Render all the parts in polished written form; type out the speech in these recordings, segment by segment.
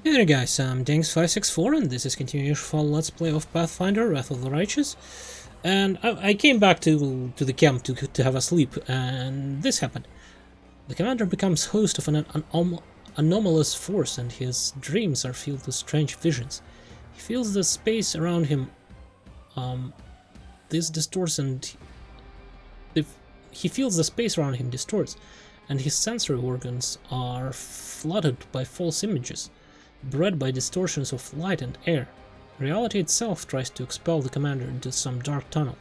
Hey there guys, I'm Dankz564 and this is continuation for Let's Play of Pathfinder, Wrath of the Righteous. And I came back to the camp to have a sleep, and this happened. The commander becomes host of an anomalous force, and his dreams are filled with strange visions. He feels the space around him distorts, and he feels the space around him distorts, and his sensory organs are flooded by false images, bred by distortions of light and air. Reality itself tries to expel the commander into some dark tunnel,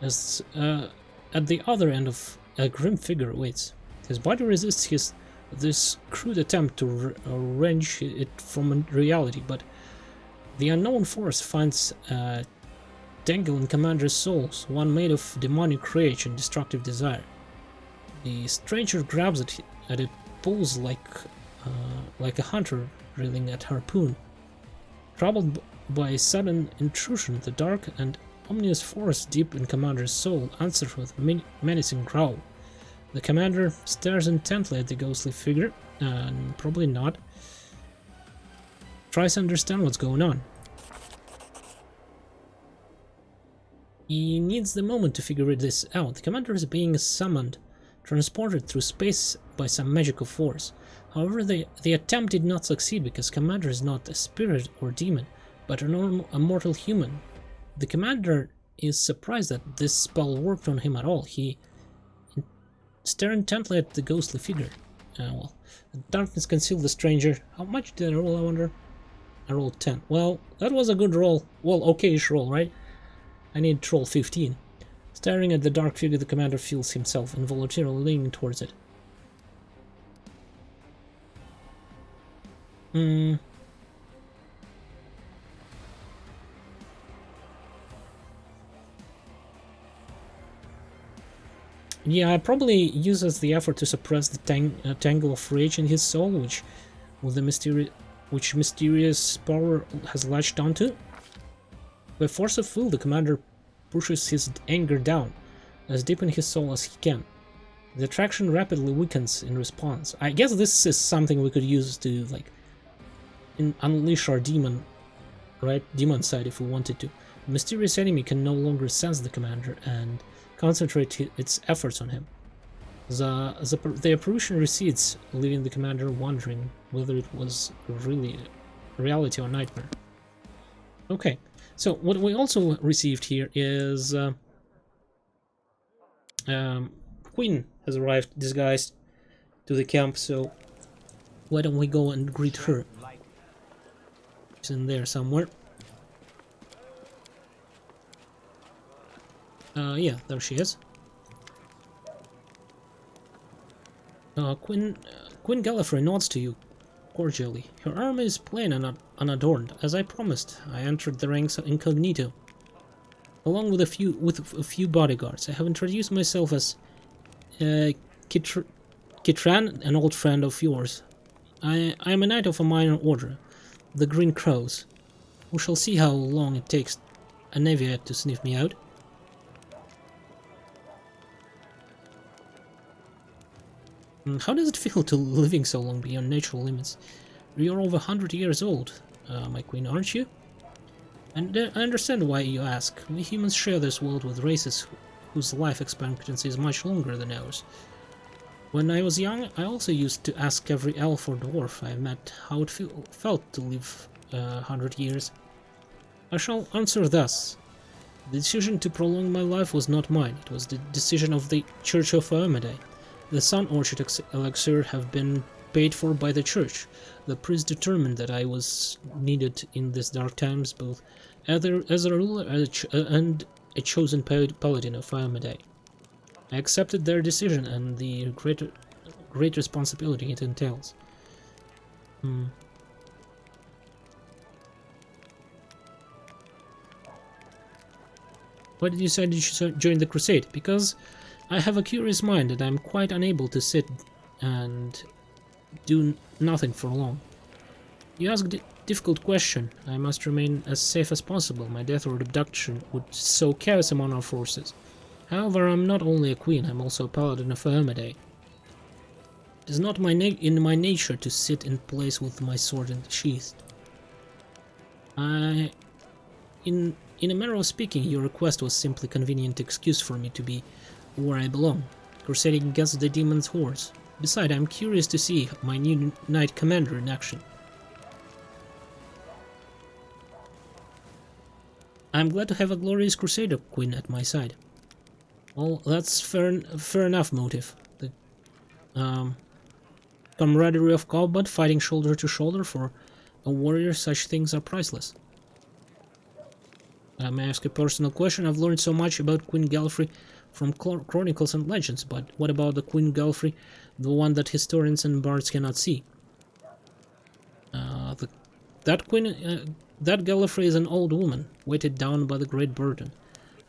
as at the other end of a grim figure waits. His body resists this crude attempt to wrench it from reality, but the unknown force finds a tangle in commander's souls, one made of demonic rage and destructive desire. The stranger grabs at it, pulls like a hunter reeling at harpoon. Troubled by sudden intrusion, the dark and ominous force deep in commander's soul answers with a menacing growl. The commander stares intently at the ghostly figure, and probably not tries to understand what's going on. He needs the moment to figure this out. The commander is being summoned, transported through space by some magical force. However, the attempt did not succeed because commander is not a spirit or demon, but a mortal human. The commander is surprised that this spell worked on him at all. He stares intently at the ghostly figure. Well, the darkness concealed the stranger. How much did I roll, I wonder? I rolled 10. Well, that was a good roll. Well, okay-ish roll, right? I need to roll 15. Staring at the dark figure, the commander feels himself involuntarily leaning towards it. Yeah, it probably uses the effort to suppress the tangle of rage in his soul, which mysterious power has latched onto. By force of will, the commander pushes his anger down, as deep in his soul as he can. The attraction rapidly weakens in response. I guess this is something we could use to, like, unleash our demon, right? Demon side if we wanted to. The mysterious enemy can no longer sense the commander and concentrate its efforts on him. The apparition recedes, leaving the commander wondering whether it was really reality or nightmare. Okay, so what we also received here is Queen has arrived disguised to the camp, so why don't we go and greet her? She's in there somewhere. Yeah, there she is. Queen Gallifrey nods to you cordially. Her armor is plain and unadorned. As I promised, I entered the ranks incognito, along with a few bodyguards. I have introduced myself as Kitran, an old friend of yours. I am a knight of a minor order, the Green Crows. We shall see how long it takes a Neviate to sniff me out. How does it feel to living so long beyond natural limits? You're over 100 years old, my queen, aren't you? And I understand why you ask. We humans share this world with races whose life expectancy is much longer than ours. When I was young, I also used to ask every elf or dwarf I met how it felt to live 100 years. I shall answer thus. The decision to prolong my life was not mine. It was the decision of the Church of Anomalies. The Sun Orchid elixir have been paid for by the church. The priest determined that I was needed in these dark times, both as a ruler and a chosen paladin of Anomalies. I accepted their decision and the great responsibility it entails. Why did you decide you should join the crusade? Because I have a curious mind and I'm quite unable to sit and do nothing for long. You ask a difficult question. I must remain as safe as possible. My death or abduction would sow chaos among our forces. However, I'm not only a queen, I'm also a paladin of Anomalies. It's not in my nature to sit in place with my sword in the sheath. In a manner of speaking, your request was simply a convenient excuse for me to be where I belong, crusading against the demon's hordes. Besides, I'm curious to see my new knight commander in action. I'm glad to have a glorious crusader queen at my side. Well, that's fair enough motive. The camaraderie of combat, fighting shoulder to shoulder for a warrior, such things are priceless. May I ask a personal question? I've learned so much about Queen Galfrey from chronicles and legends, but what about the Queen Galfrey, the one that historians and bards cannot see? That Galfrey is an old woman, weighted down by the great burden,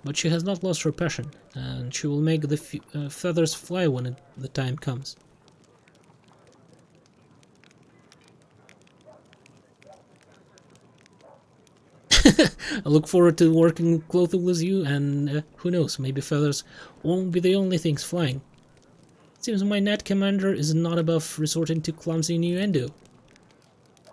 but she has not lost her passion, and she will make the feathers fly when the time comes. I look forward to working closely with you, and who knows, maybe feathers won't be the only things flying. It seems my knight commander is not above resorting to clumsy innuendo.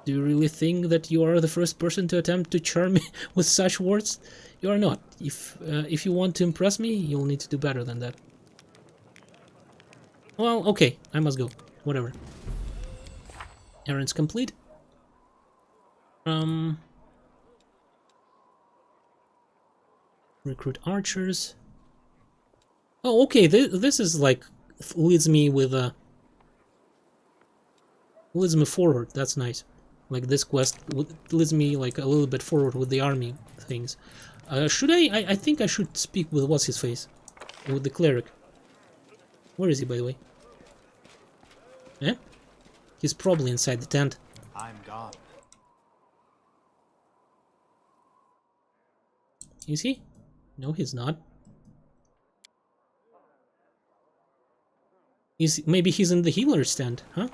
Do you really think that you are the first person to attempt to charm me with such words? You are not. If you want to impress me, you'll need to do better than that. Well, okay, I must go. Whatever. Errands complete. Recruit archers. Oh, okay. This is like leads me forward. That's nice. Like this quest leads me like a little bit forward with the army things. Should I think I should speak with what's his face, with the cleric. Where is he, by the way? Eh? He's probably inside the tent. I'm gone. Is he? No, he's not. Maybe he's in the healer stand, huh?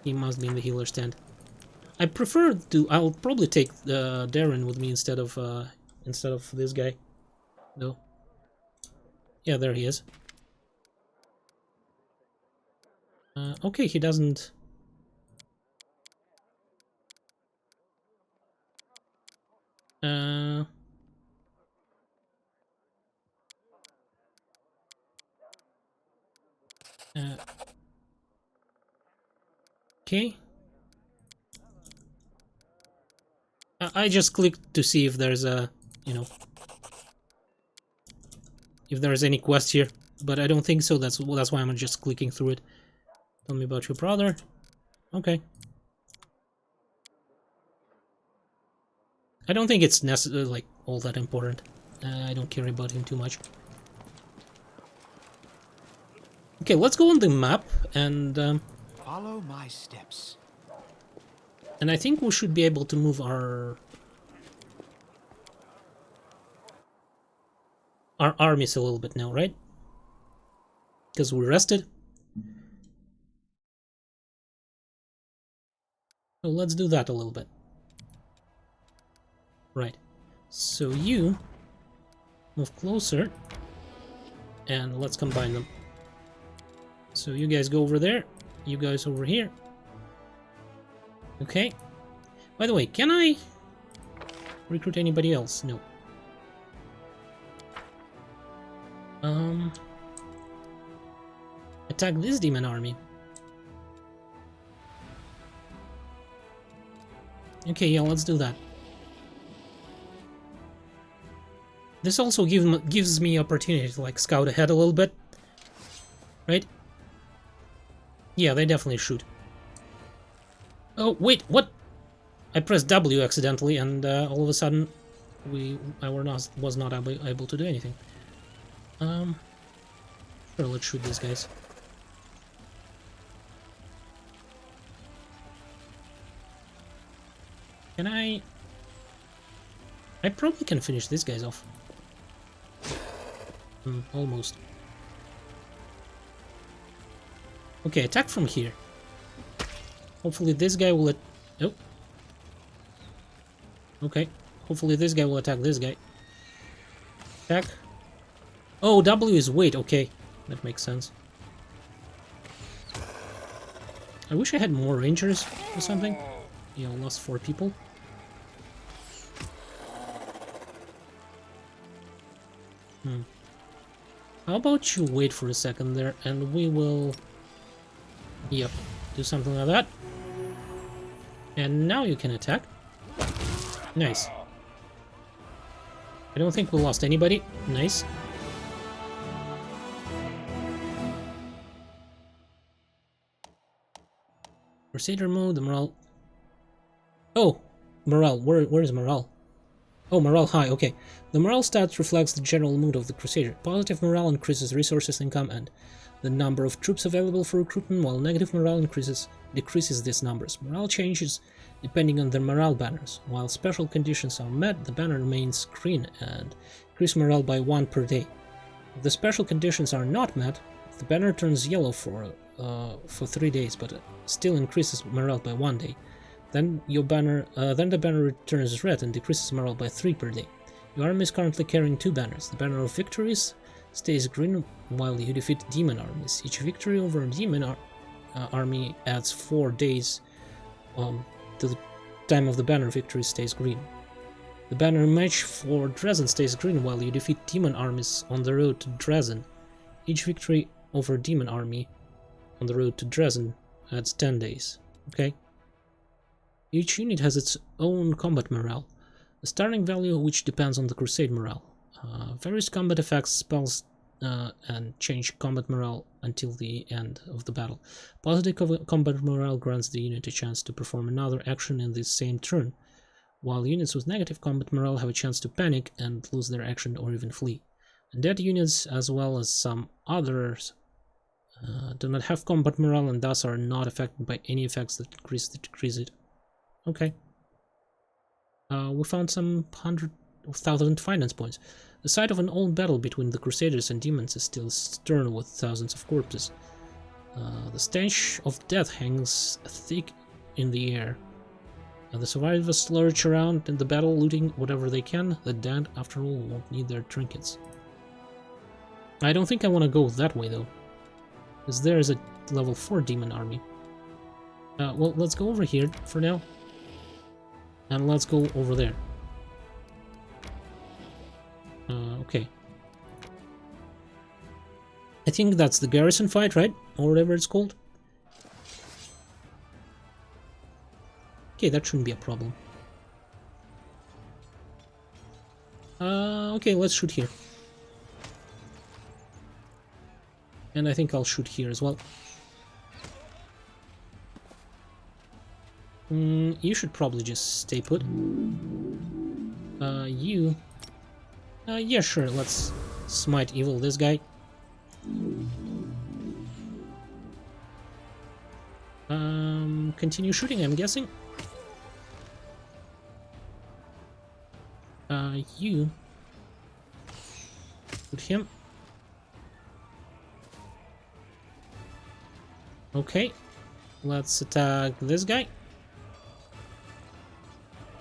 He must be in the healer stand. I prefer to. I'll probably take Darren with me instead of this guy. No. Yeah, there he is. Okay, he doesn't. Okay. I just clicked to see if there's a, if there's any quest here, but I don't think so. That's why I'm just clicking through it. Tell me about your brother. Okay. I don't think it's necessarily like all that important. I don't care about him too much. Okay, let's go on the map and follow my steps. And I think we should be able to move our armies a little bit now, right? Because we rested. So let's do that a little bit. Right. So you move closer and let's combine them. So you guys go over there, you guys over here. Okay. By the way, can I recruit anybody else? No. Attack this demon army. Okay, yeah, let's do that. This also gives me opportunity to like scout ahead a little bit, right? Yeah, they definitely shoot. Oh wait, what? I pressed W accidentally, and all of a sudden, I was not able to do anything. Sure, let's shoot these guys. Can I probably can finish these guys off. Almost. Okay, attack from here. Hopefully this guy will... Oh. Okay. Hopefully this guy will attack this guy. Attack. Oh, W is weight, okay. That makes sense. I wish I had more rangers or something. Yeah, I lost 4 people. How about you wait for a second there and we will... Yep, do something like that. And now you can attack. Nice. I don't think we lost anybody. Nice. Crusader mode, the morale... Oh! Morale. Where is morale? Oh, morale high, okay. The morale stat reflects the general mood of the Crusader. Positive morale increases resources income and the number of troops available for recruitment, while negative morale decreases these numbers. Morale changes depending on the morale banners. While special conditions are met, the banner remains green and increases morale by 1 per day. If the special conditions are not met, the banner turns yellow for 3 days, but still increases morale by 1 day. Then the banner returns red and decreases morale by 3 per day. Your army is currently carrying 2 banners. The banner of victories stays green while you defeat demon armies. Each victory over a demon army adds 4 days to the time of the banner victory stays green. The banner match for Dresden stays green while you defeat demon armies on the road to Dresden. Each victory over a demon army on the road to Dresden adds 10 days. Okay. Each unit has its own combat morale, a starting value which depends on the crusade morale. Various combat effects, spells, and change combat morale until the end of the battle. Positive combat morale grants the unit a chance to perform another action in the same turn, while units with negative combat morale have a chance to panic and lose their action or even flee. Undead units, as well as some others, do not have combat morale and thus are not affected by any effects that increase or decrease it. Okay. We found some 100,000 finance points. The site of an old battle between the Crusaders and demons is still stirred with thousands of corpses. The stench of death hangs thick in the air. The survivors lurch around in the battle, looting whatever they can. The dead, after all, won't need their trinkets. I don't think I want to go that way, though, because there is a level 4 demon army. Well, let's go over here for now. And let's go over there. Okay. I think that's the Garrison Fight, right? Or whatever it's called. Okay, that shouldn't be a problem. Okay, let's shoot here. And I think I'll shoot here as well. You should probably just stay put. Yeah, sure, let's smite evil this guy. Continue shooting, I'm guessing. You put him. Okay, let's attack this guy.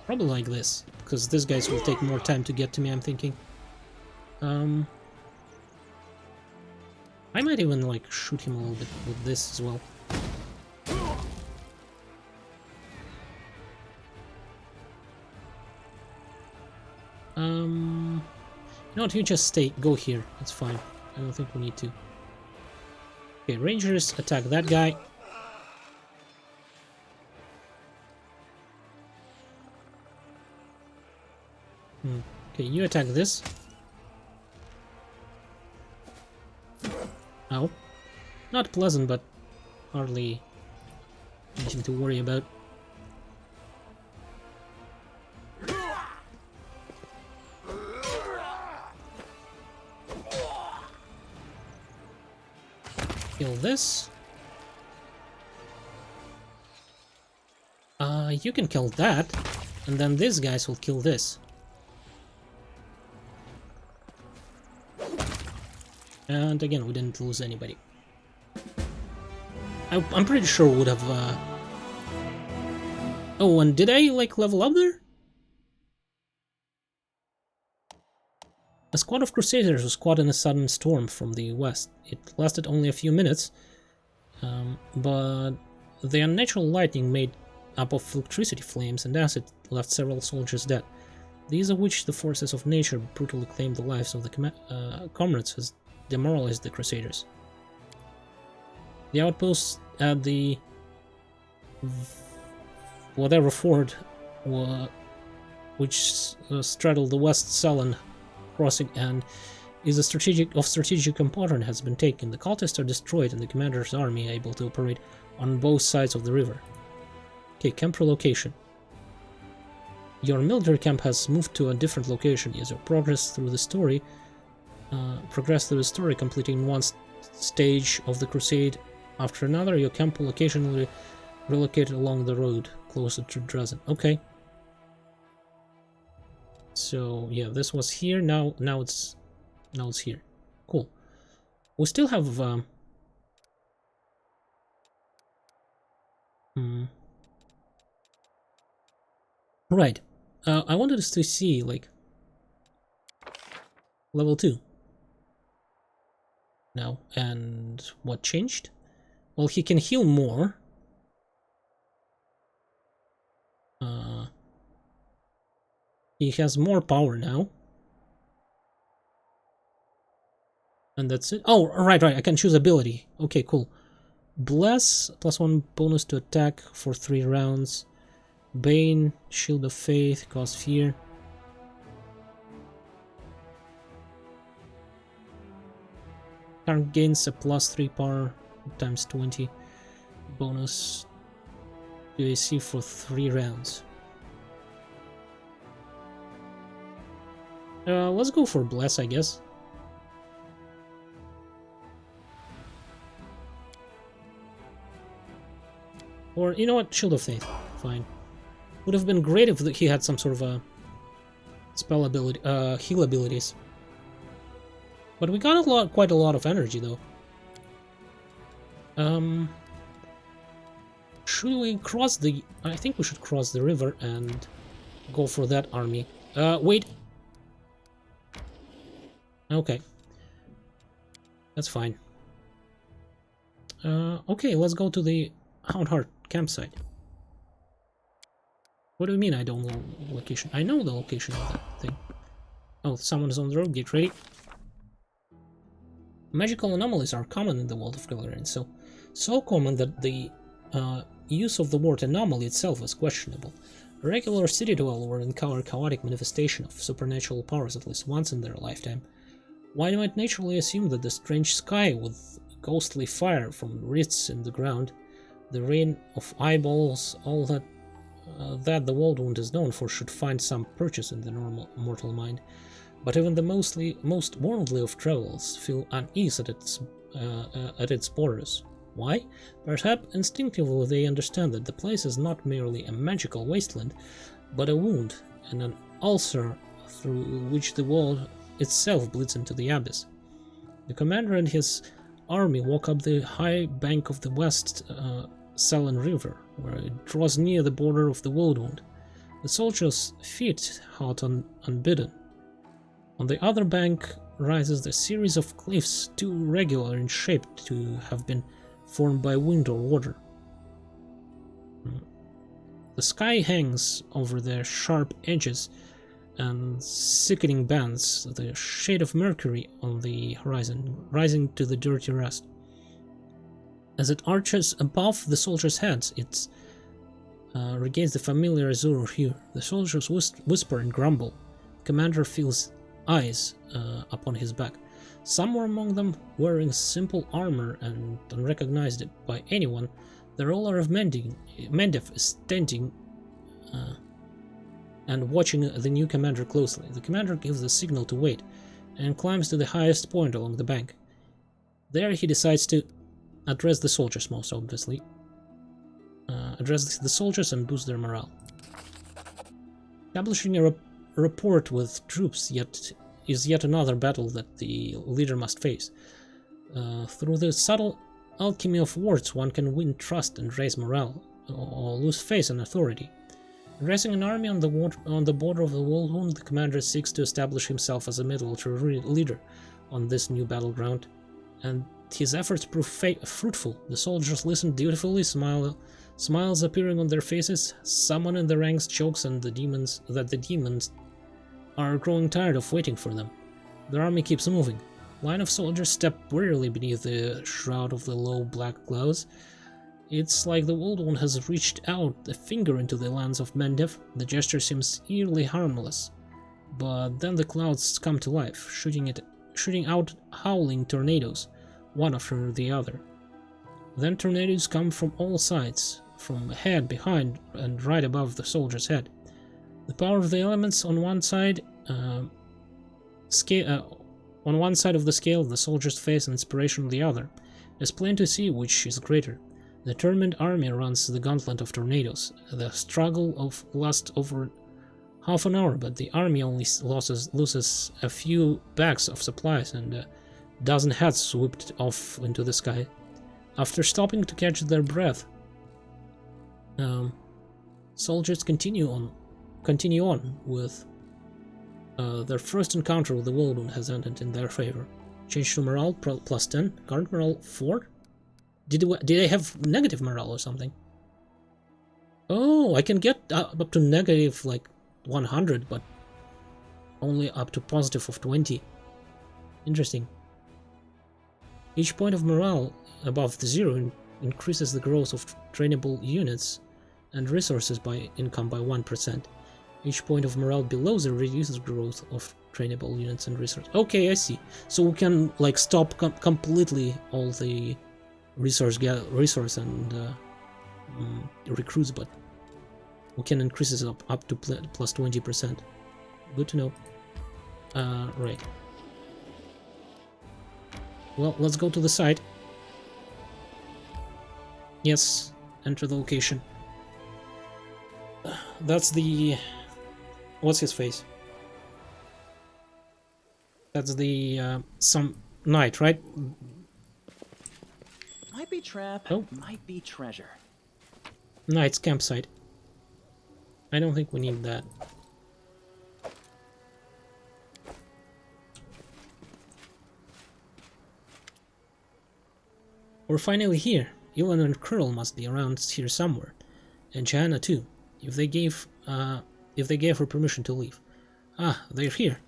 Probably like this, because this guys will take more time to get to me, I'm thinking. I might even like shoot him a little bit with this as well. You know what, you just go here, it's fine. I don't think we need to. Okay, Rangers, attack that guy. Okay, you attack this. Ow. Not pleasant, but hardly anything to worry about. Kill this. You can kill that, and then these guys will kill this. And again, we didn't lose anybody. I'm pretty sure we would have... Oh, and did I, like, level up there? A squad of crusaders was caught in a sudden storm from the west. It lasted only a few minutes, but the unnatural lightning made up of electricity flames and acid left several soldiers dead. These of which the forces of nature brutally claimed the lives of the comrades has demoralized the crusaders. The outposts at the whatever ford which straddled the West Sullen crossing and is of strategic importance has been taken. The cultists are destroyed and the commander's army able to operate on both sides of the river. Okay, camp relocation. Your military camp has moved to a different location as you progress through the story, completing one stage of the crusade after another. Your camp will occasionally relocate along the road closer to Dresden. Okay. So yeah, this was here. Now it's here. Cool. We still have right. I wanted us to see like level 2 now, and what changed? Well, he can heal more. He has more power now. And that's it. Oh, right, I can choose ability. Okay, cool. Bless, +1 bonus to attack for 3 rounds. Bane, Shield of Faith, cause fear. Target gains a +3 power times 20. Bonus to AC for 3 rounds. Let's go for Bless, I guess. Or, you know what, Shield of Faith. Fine. Would have been great if he had some sort of a spell ability, heal abilities. But we got quite a lot of energy, though. Should we cross the... I think we should cross the river and go for that army. Wait. Okay. That's fine. Okay, let's go to the Houndheart campsite. What do you mean I don't know the location? I know the location of that thing. Oh, someone is on the road, get ready. Magical anomalies are common in the world of Galarian, so common that the use of the word anomaly itself is questionable. A regular city dweller will encounter chaotic manifestation of supernatural powers at least once in their lifetime. One might naturally assume that the strange sky with ghostly fire from rifts in the ground, the rain of eyeballs, all that the world wound is known for should find some purchase in the mortal mind. But even the most worldly of travelers feel unease at its borders. Why? Perhaps instinctively they understand that the place is not merely a magical wasteland, but a wound and an ulcer through which the world itself bleeds into the abyss. The commander and his army walk up the high bank of the West Sullen River, where it draws near the border of the world wound. The soldiers' feet hot unbidden. On the other bank rises a series of cliffs too irregular in shape to have been formed by wind or water. The sky hangs over their sharp edges and sickening bands, the shade of mercury on the horizon, rising to the dirty rust. As it arches above the soldiers' heads, it regains the familiar azure hue. The soldiers whisper and grumble. The commander feels eyes upon his back. Some were among them wearing simple armor and unrecognized by anyone. The ruler of Mendef is standing and watching the new commander closely. The commander gives the signal to wait and climbs to the highest point along the bank. There he decides to address the soldiers, most obviously. Address the soldiers and boost their morale. Establishing a rapport with troops is yet another battle that the leader must face. Through the subtle alchemy of words, one can win trust and raise morale, or lose faith in authority. Raising an army on the border of the World, the commander seeks to establish himself as a military leader on this new battleground, and his efforts prove fruitful. The soldiers listen dutifully, smiles appearing on their faces. Someone in the ranks jokes and the demons are growing tired of waiting for them. Their army keeps moving. Line of soldiers step wearily beneath the shroud of the low black clouds. It's like the World One has reached out a finger into the lands of Mendev. The gesture seems eerily harmless, but then the clouds come to life, shooting out howling tornadoes, one after the other. Then tornadoes come from all sides, from ahead, behind, and right above the soldier's head. The power of the elements on one side, on one side of the scale, the soldier's face and inspiration on the other. It's plain to see which is greater. The determined army runs the gauntlet of tornadoes. The struggle lasts over half an hour, but the army only loses a few bags of supplies and a dozen heads swooped off into the sky. After stopping to catch their breath, soldiers continue on with their first encounter with the Whirlwind has ended in their favor. Change to morale plus 10. Current morale 4. Did I have negative morale or something? Oh, I can get up to negative like 100, but only up to positive of 20. Interesting. Each point of morale above the 0 increases the growth of trainable units and resources by income by 1%. Each point of morale below 0 reduces growth of trainable units and resources. Okay, I see. So we can like stop completely all the resource and recruits, but we can increase it up to plus 20%. Good to know. Right. Well, let's go to the site. Yes, enter the location. That's the... what's his face? That's the some knight, right? Might be trap, oh. Might be treasure. Knight's campsite. I don't think we need that. We're finally here. Ilan and Curl must be around here somewhere, and Joanna too, if they gave her permission to leave. Ah, they're here.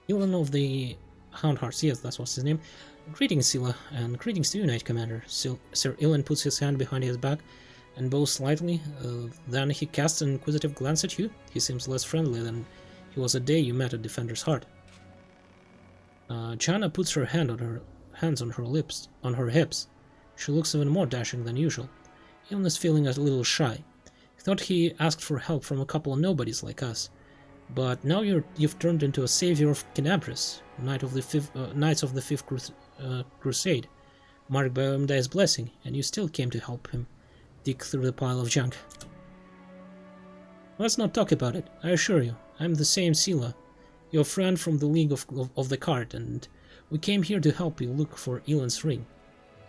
Ilan of the Houndhearts, yes, that's what's his name. Greetings, Scylla, and greetings to you, Knight Commander. Sir Ilan puts his hand behind his back and bows slightly, then he casts an inquisitive glance at you. He seems less friendly than he was the day you met at Defender's Heart. Joanna puts her hands on her hips. She looks even more dashing than usual. Ilan is feeling a little shy. He thought he asked for help from a couple of nobodies like us. But now you've turned into a savior of Kinabris, Knights of the Fifth Crusade, marked by Omdai's blessing, and you still came to help him dig through the pile of junk. Let's not talk about it, I assure you. I'm the same Scylla, your friend from the League of the Cart, and we came here to help you look for Ilan's ring.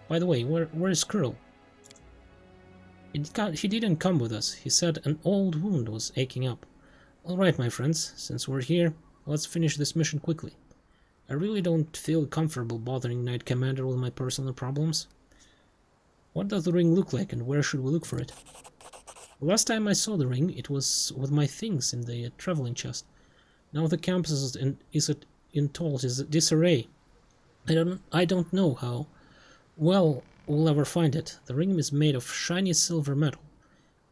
By the way, where is Curl? He didn't come with us. He said an old wound was aching up. Alright, my friends, since we're here, let's finish this mission quickly. I really don't feel comfortable bothering Knight Commander with my personal problems. What does the ring look like, and where should we look for it? Last time I saw the ring, it was with my things in the traveling chest. Now the campus is in total disarray. I don't know how well we'll ever find it. The ring is made of shiny silver metal,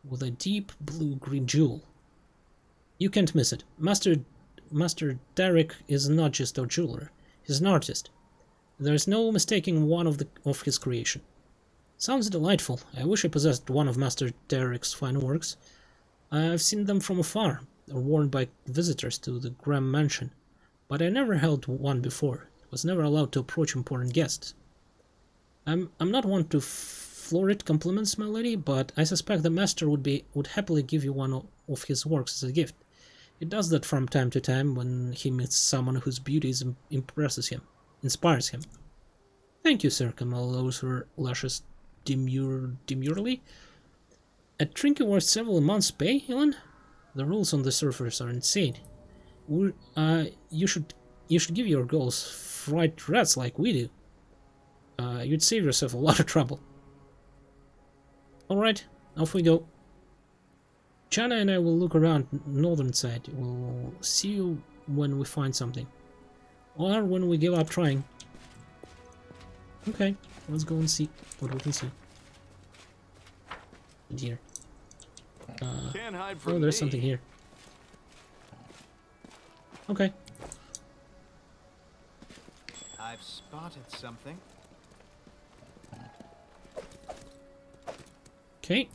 with a deep blue-green jewel. You can't miss it. Master Derek is not just a jeweler, he's an artist. There's no mistaking one of his creation. Sounds delightful. I wish I possessed one of Master Derek's fine works. I've seen them from afar, or worn by visitors to the Graham Mansion, but I never held one before. I was never allowed to approach important guests. I'm not one to florid compliments, my lady, but I suspect the master would happily give you one of his works as a gift. He does that from time to time when he meets someone whose beauty inspires him. Thank you, sir. Kamal lowers her lashes demurely. A trinket worth several months' pay, Helen? The rules on the surface are insane. You should give your girls fried rats like we do. You'd save yourself a lot of trouble. Alright, off we go. Chana and I will look around northern side. We'll see you when we find something. Or when we give up trying. Okay, let's go and see what we can see. Dear. Can't hide from Oh, there's me. something here. Okay. I've spotted something. Okay.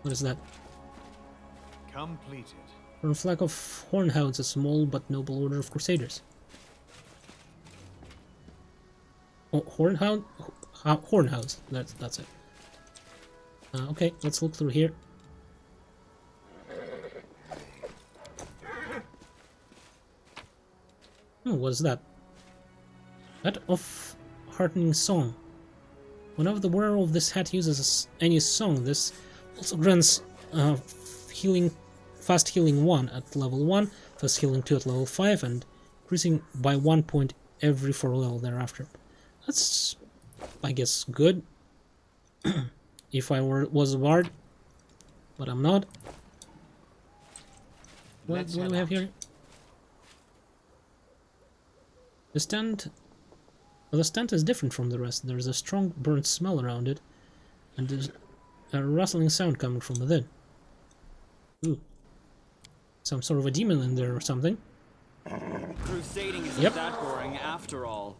What is that? Completed. From a flag of Hornhounds, a small but noble order of crusaders. Oh, Hornhounds. That's it. Okay, let's look through here. Oh, what is that? Hat of Heartening Song. Whenever the wearer of this hat uses any song, this also grants fast healing 1 at level 1, fast healing 2 at level 5, and increasing by 1 point every 4 level thereafter. That's, I guess, good. If I was a bard, but I'm not. What do we have here? The stand is different from the rest. There's a strong burnt smell around it, and there's a rustling sound coming from within. Ooh. Some sort of a demon in there or something. Crusading isn't Yep. that boring after all.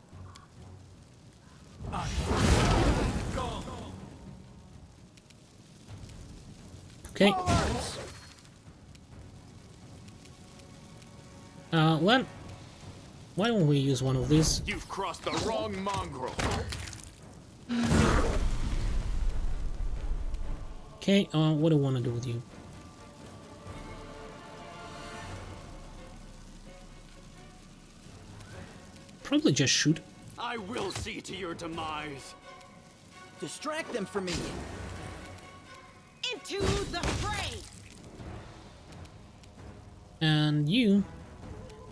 Okay. Len, why don't we use one of these? You've crossed the wrong mongrel. Okay, what do I want to do with you? Probably just shoot. I will see to your demise. Distract them from me. Into the fray! And you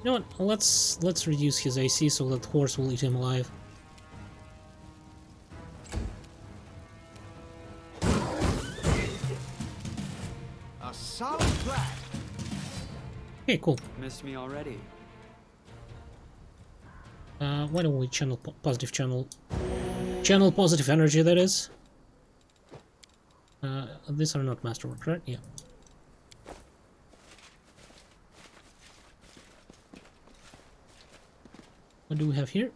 know what? Let's reduce his AC so that horse will eat him alive. A solid flag. Okay, cool. Missed me already. Why don't we channel channel positive energy, that is. These are not masterwork, right? Yeah. What do we have here?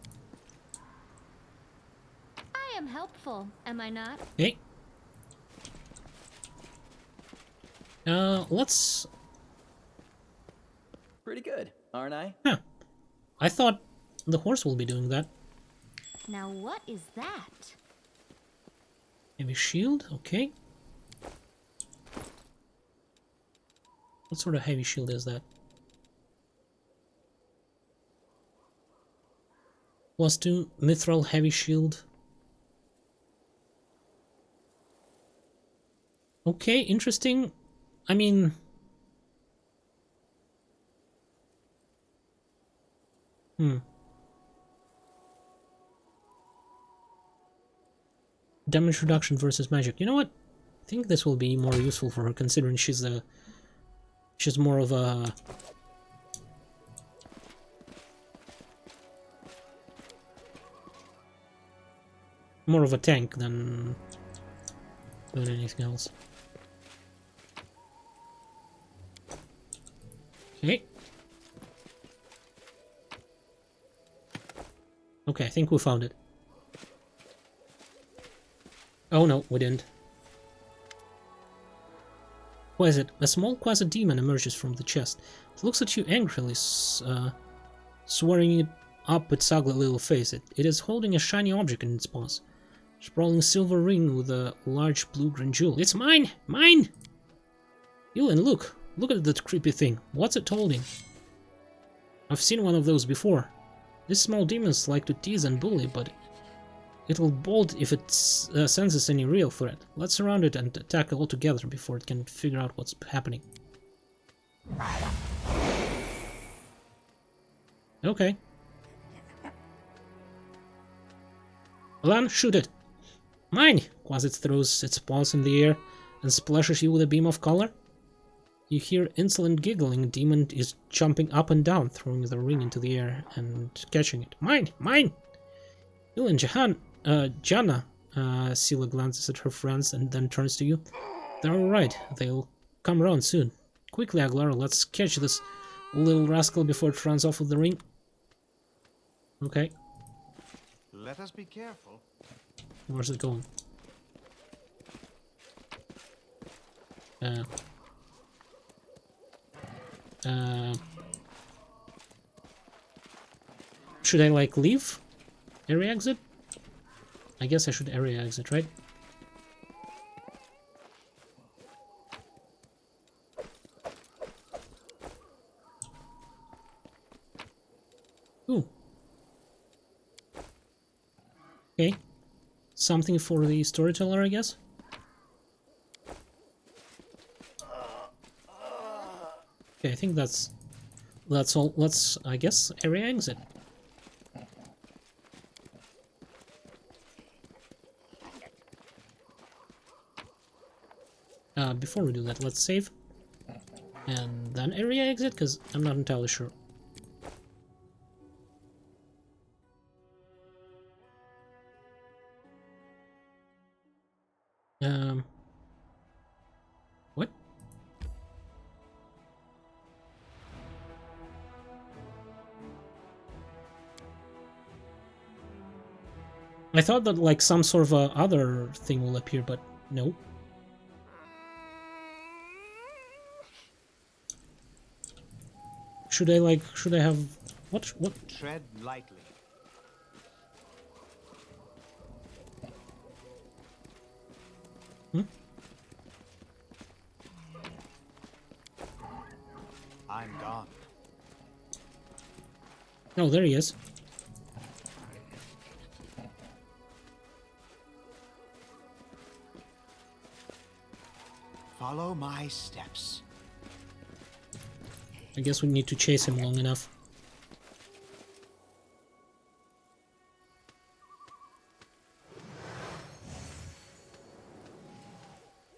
I am helpful, am I not? Okay. Let's... Pretty good, aren't I? Huh. I thought the horse will be doing that. Now what is that? Heavy shield, okay. What sort of heavy shield is that? +2 mithril heavy shield. Okay, interesting. I mean... Damage reduction versus magic. You know what? I think this will be more useful for her, considering she's more of a... more of a tank than anything else. Okay. Okay, I think we found it. Oh no, we didn't. What is it? A small quasi-demon emerges from the chest. It looks at you angrily, swearing it up its ugly little face. It is holding a shiny object in its paws. Sprawling silver ring with a large blue-green jewel. It's mine! Mine! Ewan, look! Look at that creepy thing. What's it holding? I've seen one of those before. These small demons like to tease and bully, but it'll bolt if it senses any real threat. Let's surround it and attack all together before it can figure out what's happening. Okay. Alan, shoot it! Mine! Quasit throws its paws in the air and splashes you with a beam of color. You hear insolent giggling. Demon is jumping up and down, throwing the ring into the air and catching it. Mine! Mine! Ilan, Jana, Sila glances at her friends and then turns to you. They're alright. They'll come around soon. Quickly, Aguilar, let's catch this little rascal before it runs off with the ring. Okay. Let us be careful. Where's it going? Should I, like, leave? Area exit? I guess I should area exit, right? Ooh. Okay. Something for the storyteller, I guess? Okay, I think that's all. Let's, I guess, area exit. Before we do that, let's save. And then area exit, because I'm not entirely sure. What? I thought that, like, some sort of other thing will appear, but no. Should I have... What? Tread lightly. Hmm? I'm gone. Oh, there he is. Follow my steps. I guess we need to chase him long enough.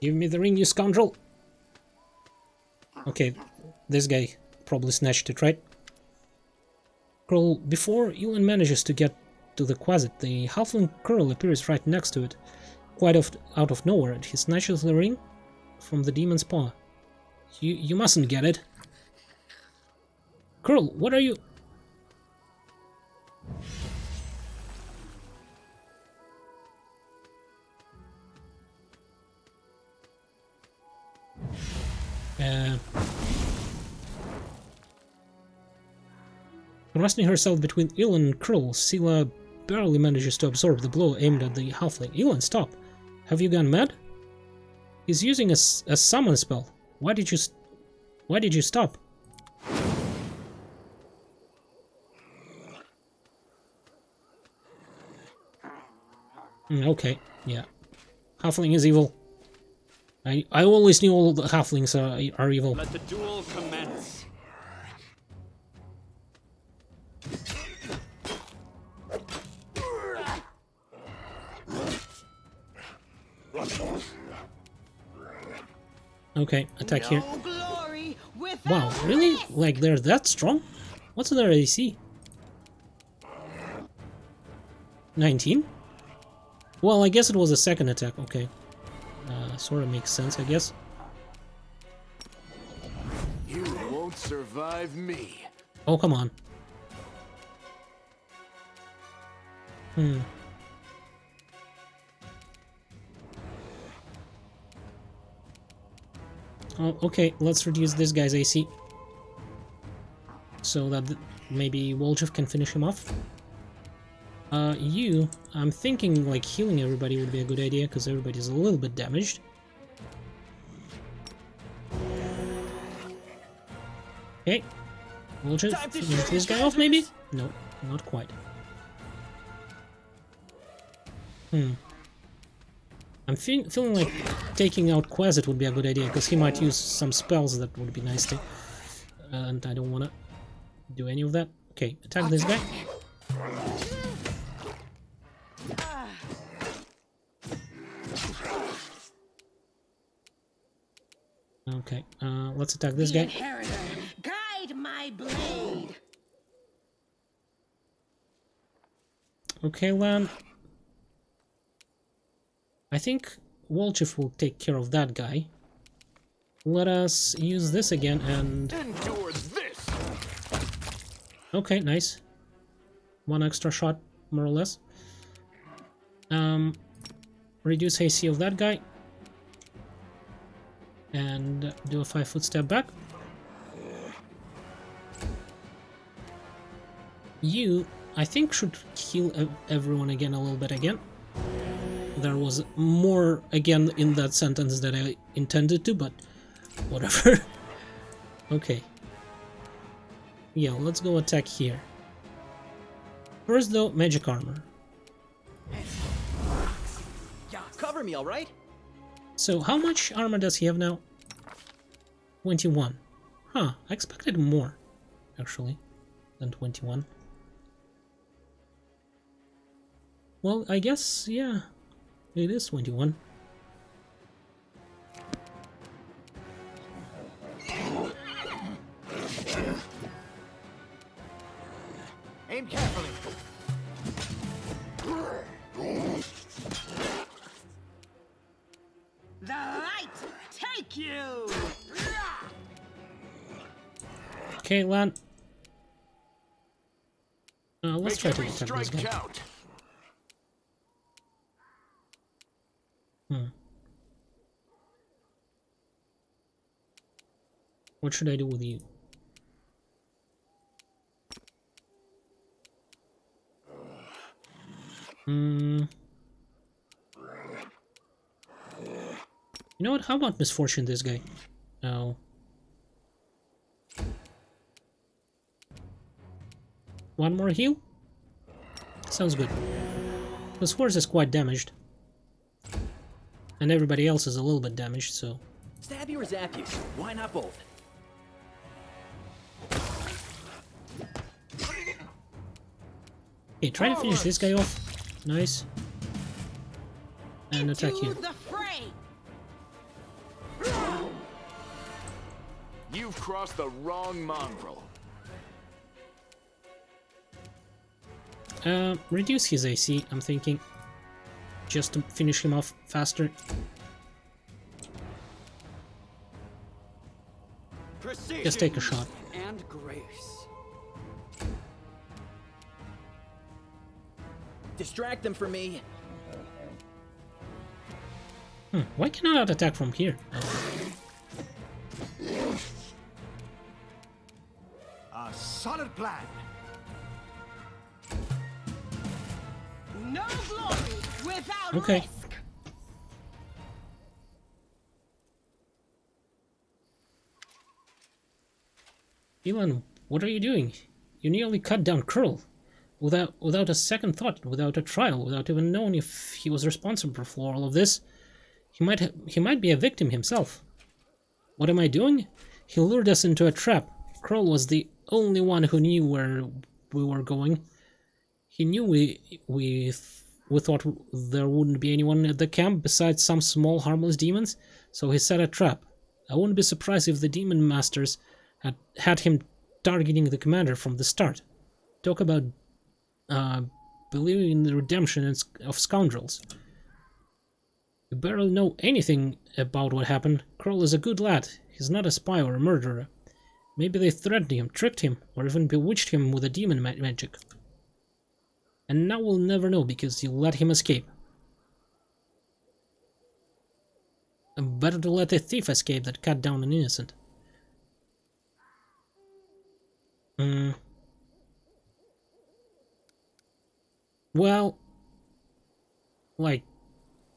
Give me the ring, you scoundrel! Okay, this guy probably snatched it, right? Curl, before Ewan manages to get to the Quasit, the halfling Curl appears right next to it, quite out of nowhere, and he snatches the ring from the demon's paw. You mustn't get it. Curl, what are you... Thrusting herself between Ilan and Curl, Sila barely manages to absorb the blow aimed at the halfling. Ilan, stop! Have you gone mad? He's using a summon spell. Why did you stop? Okay, yeah. Halfling is evil. I always knew all the halflings are evil. Let the duel commence. Okay, attack here. Glory Wow, really? Like, they're that strong? What's their AC? 19? Well, I guess it was a second attack, okay. Sort of makes sense, I guess. You won't survive me. Oh, come on. Oh, okay, let's reduce this guy's AC. So that maybe Woljev can finish him off. I'm thinking like healing everybody would be a good idea, because everybody's a little bit damaged. Okay. We'll just Time to finish show this your guy off, maybe? treasures. No, not quite. I'm feeling like taking out Quasit would be a good idea, because he might use some spells that would be nice to. And I don't want to do any of that. Okay, attack this guy. Okay, let's attack this guy. Inheritor, guide my blade. Okay, Lan. I think Wolchif will take care of that guy. Let us use this again and... Endure this! Okay, nice. One extra shot, more or less. Reduce AC of that guy. And do a 5-foot step back. You, I think, should heal everyone again a little bit again. There was more again in that sentence that I intended to, but whatever. Okay. Yeah, let's go attack here. First though, magic armor. Yeah, cover me, all right? So how much armor does he have now? 21. Huh, I expected more, actually, than 21. Well, I guess, yeah, it is 21. Aim carefully. The light take you. Okay, Lan. Let's Make try to every attack this strike guy. count. What should I do with you? You know what? How about misfortune this guy? Oh. One more heal? Sounds good. This horse is quite damaged. And everybody else is a little bit damaged, so... Stab you or zap you? Why not both? Okay, try to finish this guy off. Nice. And attack Into you. the fray. You've crossed the wrong mongrel. Reduce his AC, I'm thinking. Just to finish him off faster. Precision Just take a shot. and grace. Distract them for me. Why can I not attack from here? A solid plan. No glory without Okay. risk. Elon, what are you doing? You nearly cut down Curl. Without a second thought, without a trial, without even knowing if he was responsible for all of this. He might be a victim himself. What am I doing? He lured us into a trap. Curl was the only one who knew where we were going. He knew we thought there wouldn't be anyone at the camp besides some small harmless demons, so he set a trap. I wouldn't be surprised if the demon masters had him targeting the commander from the start. Talk about believing in the redemption of scoundrels. You barely know anything about what happened. Kroll is a good lad. He's not a spy or a murderer. Maybe they threatened him, tricked him, or even bewitched him with a demon magic. And now we'll never know because you let him escape. And better to let a thief escape than cut down an innocent. Well, like,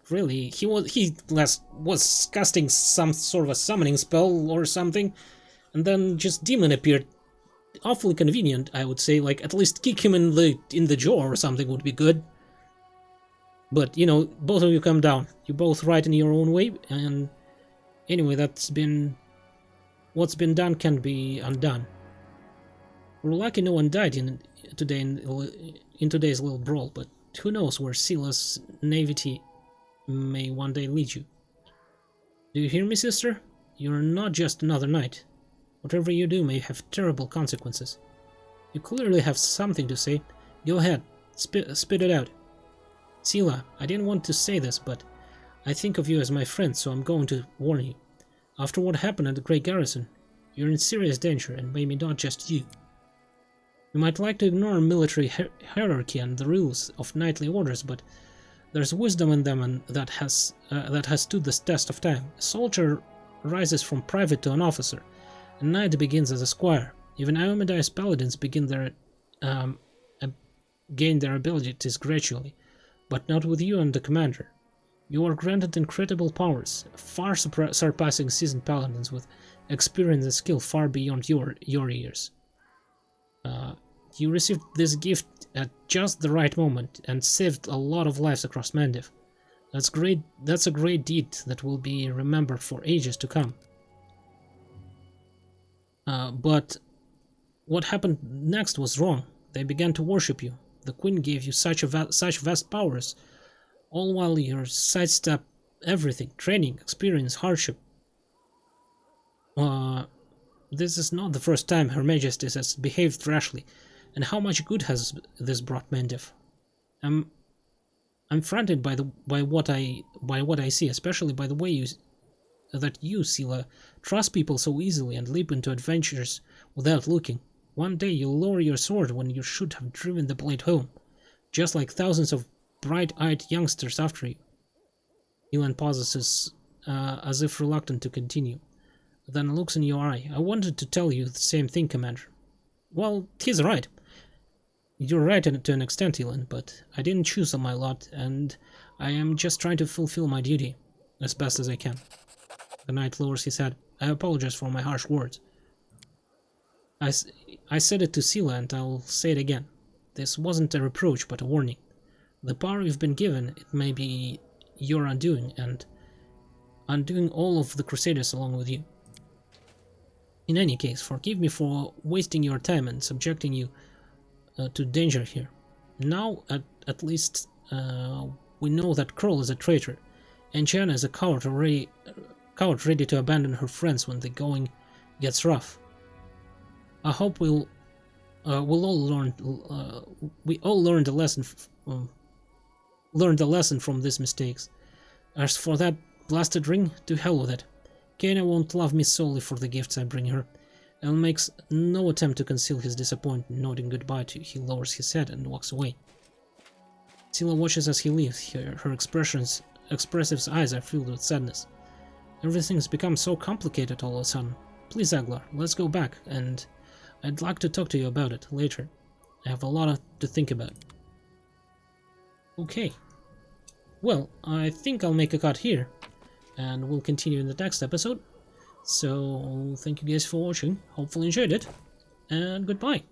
really, he was casting some sort of a summoning spell or something. And then just Demon appeared. Awfully convenient, I would say. Like, at least kick him in the jaw or something would be good. But, you know, both of you come down. You're both right in your own way, and anyway, what's been done can be undone. We're lucky no one died in today's little brawl, but who knows where Sila's naivety may one day lead you. Do you hear me, sister? You're not just another knight. Whatever you do may have terrible consequences. You clearly have something to say. Go ahead, spit it out. Sila, I didn't want to say this, but I think of you as my friend, so I'm going to warn you. After what happened at the Great Garrison, you're in serious danger, and maybe not just you. You might like to ignore military hierarchy and the rules of knightly orders, but there's wisdom in them, and that has stood the test of time. A soldier rises from private to an officer. A knight begins as a squire. Even Anomalies paladins gain their abilities gradually, but not with you and the commander. You are granted incredible powers, far surpassing seasoned paladins with experience and skill far beyond your years. You received this gift at just the right moment and saved a lot of lives across Mandiv. That's great. That's a great deed that will be remembered for ages to come. But what happened next was wrong. They began to worship you. The Queen gave you such vast powers, all while you sidestep everything: training, experience, hardship. This is not the first time Her Majesty has behaved rashly, and how much good has this brought Mandiv? I'm frightened by what I see, especially by the way that you, Sila, trust people so easily and leap into adventures without looking. One day you'll lower your sword when you should have driven the blade home, just like thousands of bright-eyed youngsters after you. Elan pauses as if reluctant to continue, then looks in your eye. I wanted to tell you the same thing, Commander. Well, he's right. You're right to an extent, Elan, but I didn't choose my lot, and I am just trying to fulfill my duty as best as I can. The knight lowers his head. I apologize for my harsh words. I said it to Sila, and I'll say it again. This wasn't a reproach, but a warning. The power you've been given, it may be your undoing, and undoing all of the Crusaders along with you. In any case, forgive me for wasting your time and subjecting you to danger here. Now, at least, we know that Kroll is a traitor, and Chiana is a coward ready to abandon her friends when the going gets rough. I hope we all learned a lesson from these mistakes. As for that blasted ring, to hell with it. Kaina won't love me solely for the gifts I bring her. El makes no attempt to conceal his disappointment, nodding goodbye to you. He lowers his head and walks away. Sila watches as he leaves. Her expressive eyes are filled with sadness. Everything's become so complicated all of a sudden. Please, Aglar, let's go back, and I'd like to talk to you about it later. I have a lot to think about. Okay. Well, I think I'll make a cut here, and we'll continue in the next episode. So, thank you guys for watching. Hopefully you enjoyed it, and goodbye.